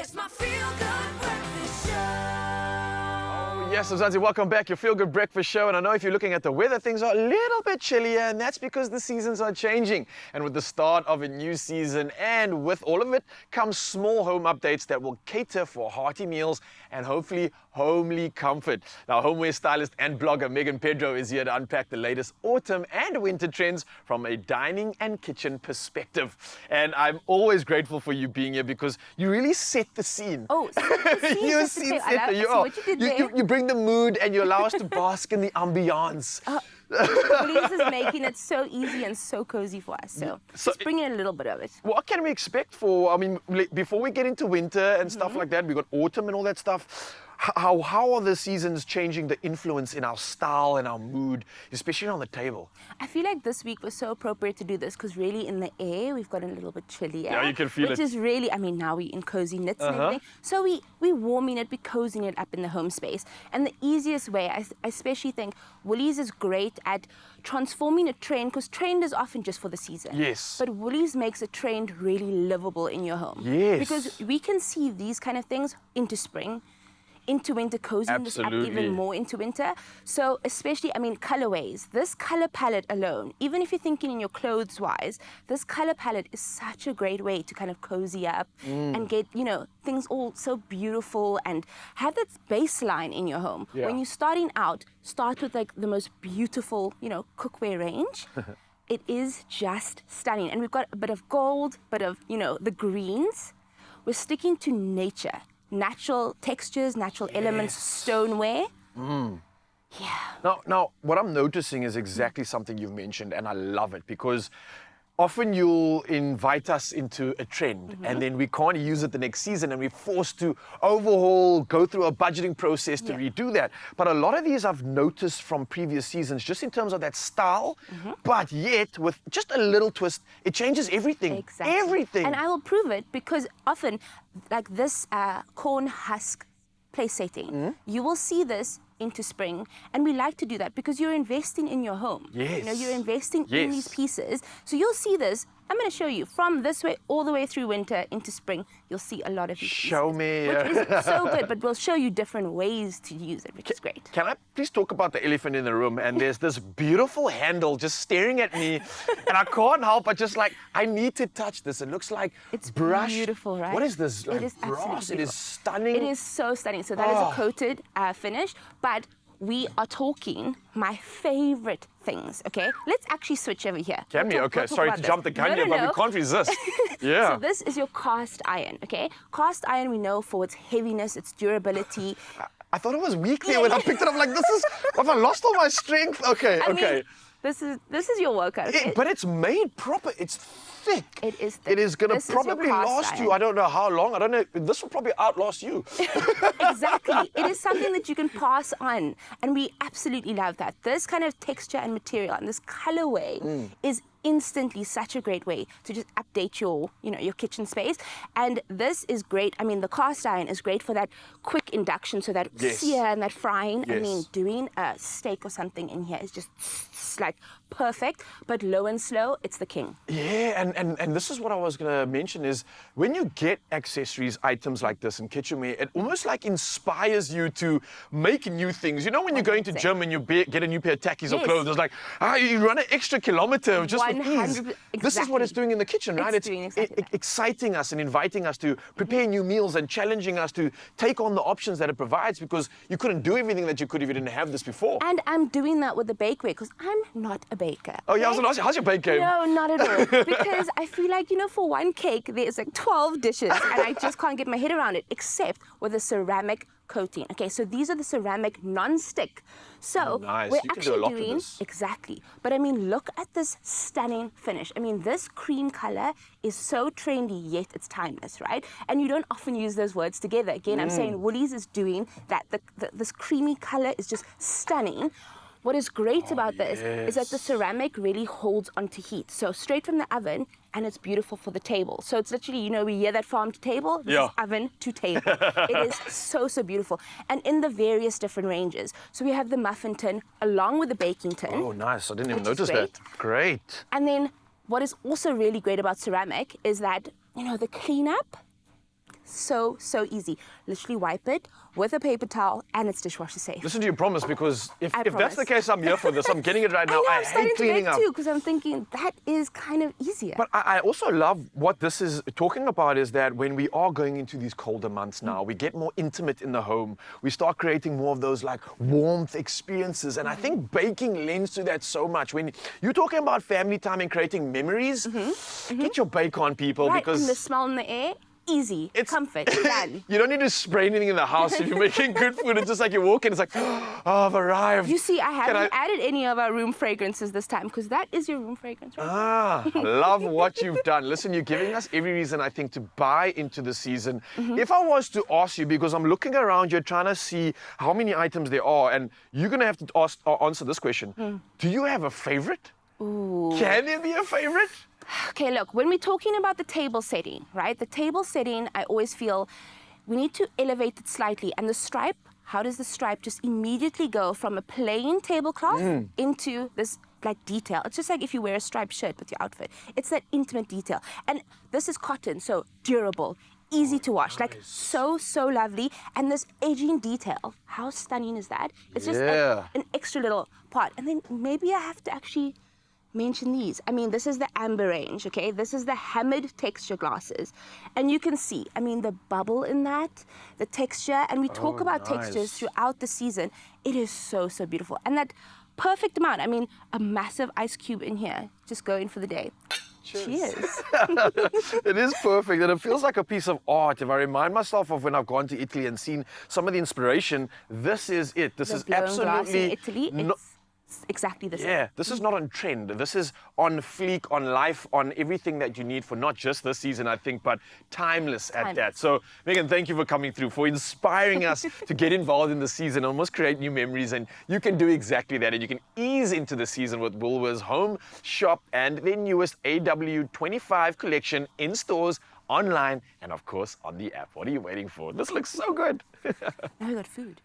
It's my feel-good breakfast show. Yes, Mzansi, welcome back. Your Feel Good Breakfast Show. And I know if you're looking at the weather, things are a little bit chillier, and that's because the seasons are changing. And with the start of a new season, and with all of it, comes small home updates that will cater for hearty meals and hopefully homely comfort. Now, homeware stylist and blogger Megan Pedro is here to unpack the latest autumn and winter trends from a dining and kitchen perspective. And I'm always grateful for you being here because you really set the scene. Oh, set the scene. You're a Just to scene say, setter. I love- what you did there. You bring the mood and you allow us to bask in the ambiance. Woolies is making it so easy and so cozy for us. So just bring in a little bit of it. What can we expect for, I mean, before we get into winter and stuff like that, we got autumn and all that stuff. How are the seasons changing the influence in our style and our mood, especially on the table? I feel like this week was so appropriate to do this because really in the air we've gotten a little bit chillier. Yeah, you can feel which it. is really, I mean, now we're in cozy knits and everything. So we warming it, we're cozying it up in the home space. And the easiest way, I especially think Woolies is great at transforming a trend, because trend is often just for the season. Yes. But Woolies makes a trend really livable in your home. Yes. Because we can see these kind of things into spring, into winter, cozying this up Absolutely. even more into winter. So especially, I mean, colorways. This color palette alone, even if you're thinking in your clothes wise, this color palette is such a great way to kind of cozy up and get, you know, things all so beautiful and have that baseline in your home. Yeah. When you're starting out, start with like the most beautiful, you know, cookware range. It is just stunning. And we've got a bit of gold, bit of, you know, the greens. We're sticking to nature. Natural textures, natural elements, stoneware. Yeah. Now, what I'm noticing is exactly something you've mentioned, and I love it because often you'll invite us into a trend and then we can't use it the next season and we're forced to overhaul, go through a budgeting process to redo that. But a lot of these I've noticed from previous seasons, just in terms of that style, but yet with just a little twist, it changes everything. Exactly. Everything. And I will prove it because often, like this corn husk place setting, you will see this into spring, and we like to do that because you're investing in your home. Yes. You know, you're investing in these Yes. pieces. So you'll see this. I'm going to show you from this way all the way through winter into spring. You'll see a lot of these Show pieces, me. which is so good, but we'll show you different ways to use it, which is great. Can I please talk about the elephant in the room? And there's this beautiful handle just staring at me, and I can't help but just like, I need to touch this. It looks like It's brush. beautiful, right? What is this? Like It is brass? absolutely It is beautiful. stunning. It is so stunning. So that is a coated finish, but we are talking my favorite things, okay? Let's actually switch over here. Can we? We'll Okay, talk sorry about to this. jump the gun No, here, no, but no. we can't resist. Yeah. So this is your cast iron, okay? Cast iron we know for its heaviness, its durability. I thought it was weak there when I picked it up. Like, have I lost all my strength? Okay, I okay. mean, this is your workout. Okay? But it's made proper. It's thick. It is thick. It is going This to is your probably cast last you, iron. I don't know how long. I don't know. This will probably outlast you. Exactly. It is something that you can pass on, and we absolutely love that. This kind of texture and material and this colorway is instantly such a great way to just update your, you know, your kitchen space. And this is great. I mean, the cast iron is great for that quick induction, so that Yes. sear and that frying. I Yes. mean, doing a steak or something in here is just like perfect, but low and slow, it's the king. Yeah, and this is what I was going to mention is when you get accessories, items like this in kitchenware, it almost like inspires you to make new things. You know, when you're going to gym and you get a new pair of tackies or Yes. clothes, it's like, you run an extra kilometer just with ease. 100%, This is what it's exactly. doing in the kitchen, right? It's doing exactly that. Exciting us and inviting us to prepare new meals and challenging us to take on the options that it provides, because you couldn't do everything that you could if you didn't have this before. And I'm doing that with the bakeware because I'm not a baker. Oh, yeah, I was okay? going to ask you, how's your bake game? No, not at all. Because I feel like, you know, for one cake, there's like 12 dishes and I just can't get my head around it, except with a ceramic coating. Okay, so these are the ceramic non-stick. So Nice. we're You can do a actually lot with doing this. exactly. But I mean, look at this stunning finish. I mean, this cream color is so trendy, yet it's timeless, right? And you don't often use those words together. Again, I'm saying Woolies is doing that. This creamy color is just stunning. What is great about this is that the ceramic really holds onto heat. So straight from the oven, and it's beautiful for the table. So it's literally, you know, we hear that farm to table, this is oven to table. It is so, so beautiful. And in the various different ranges. So we have the muffin tin along with the baking tin. Oh, nice. I didn't even Which is notice that. Great. And then what is also really great about ceramic is that, you know, the cleanup, so easy. Literally wipe it with a paper towel and it's dishwasher safe. Listen to your promise, because if I that's the promise. case, I'm here for this. I'm getting it right now. I know, I I'm starting hate to cleaning bake up. too, because I'm thinking that is kind of easier. But I also love what this is talking about, is that when we are going into these colder months now, we get more intimate in the home. We start creating more of those like warmth experiences. And I think baking lends to that so much. When you're talking about family time and creating memories, get your bake on, people, right, because and the smell in the air, easy, comfort, done. you don't need to spray anything in the house if you're making good food. It's just like you walk in, it's like, oh, I've arrived. You see, I haven't I- added any of our room fragrances this time, because that is your room fragrance, right? Ah, love what you've done. Listen, you're giving us every reason, I think, to buy into the season. If I was to ask you, because I'm looking around, you're trying to see how many items there are, and you're going to have to answer this question. Do you have a favorite? Ooh. Can there be a favorite? Okay, look, when we're talking about the table setting, right? The table setting, I always feel we need to elevate it slightly. And the stripe, how does the stripe just immediately go from a plain tablecloth into this like detail? It's just like if you wear a striped shirt with your outfit. It's that intimate detail. And this is cotton, so durable, easy to wash, like so lovely. And this edging detail, how stunning is that? It's just Yeah. an extra little part. And then maybe I have to actually mention these. I mean, this is the amber range, okay? This is the hammered texture glasses. And you can see, I mean, the bubble in that, the texture, and we talk about textures throughout the season. It is so beautiful. And that perfect amount, I mean, a massive ice cube in here, just going for the day. Cheers. It is perfect, and it feels like a piece of art. If I remind myself of when I've gone to Italy and seen some of the inspiration, this is it. This is Blown glass in absolutely Italy, no- it's exactly the same. Yeah, this is not on trend. This is on fleek, on life, on everything that you need for not just this season, I think, but timeless at that. Timeless. So, Megan, thank you for coming through, for inspiring us to get involved in the season, almost create new memories. And you can do exactly that. And you can ease into the season with Woolworths Home, Shop, and their newest AW25 collection in stores, online, and of course on the app. What are you waiting for? This looks so good. Now we got food.